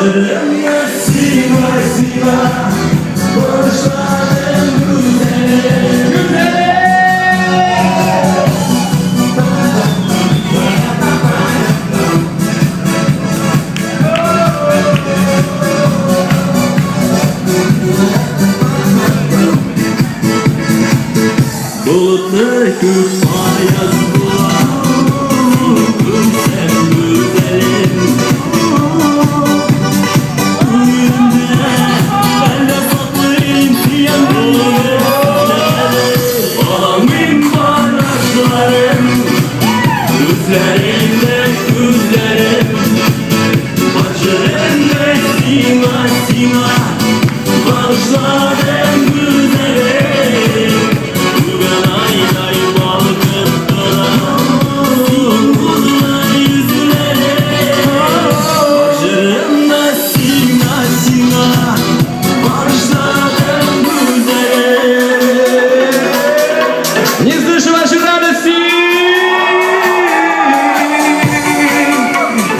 Başlarım ya sima sima, başlarım güzelim güzelim. Bulutlar kırpmaya bulandım sen güzelim. Uyumda ben de saklayayım siyah dolu Amin barajlarım, gözlerimde gözlerim. Başlarımda sima sima, başlarım güzelim. Не слышу вашей радости!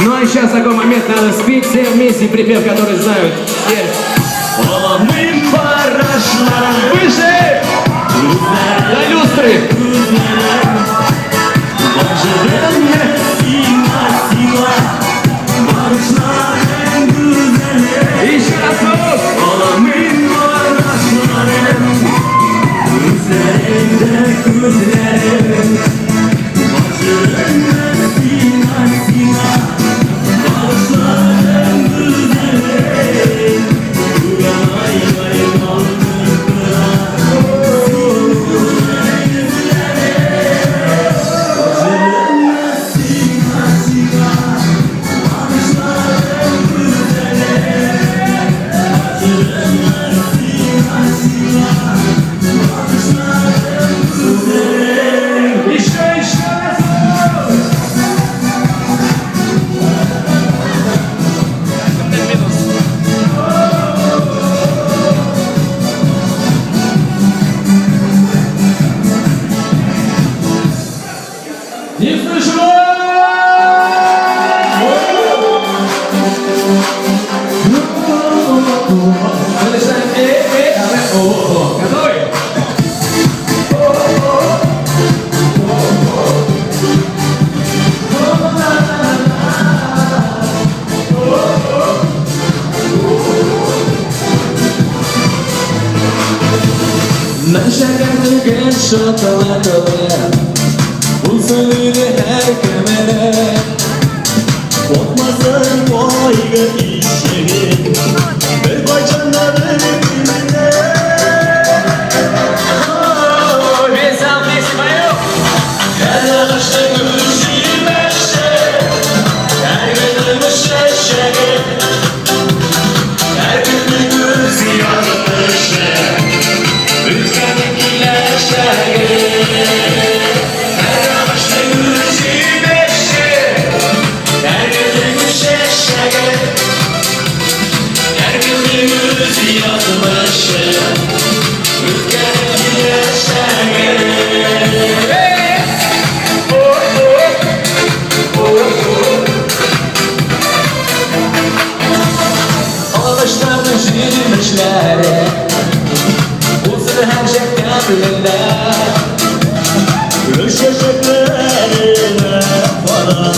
Ну а сейчас такой момент, надо спеть все вместе припев, который знают все. Выше! На люстры! Еще разок! Не слышу! Готовы? Ben şekerden şokolatlı, bu söyle her kemere. Korkmasın boyga işini, bir bacanları birbirine. Her ağaçta gülüşü meşe, her gönlümü şeşe, her gönlü göz yanmışı, ülkemdekiler şehir. Her ağaçta gülüşü meşe, her gönlümü şeşe, her gönlü göz yanmışı, ülkemdekiler şehir. Ağaçlarda jirmişler, uzun her şey gönlüler. Köşeceklerine falan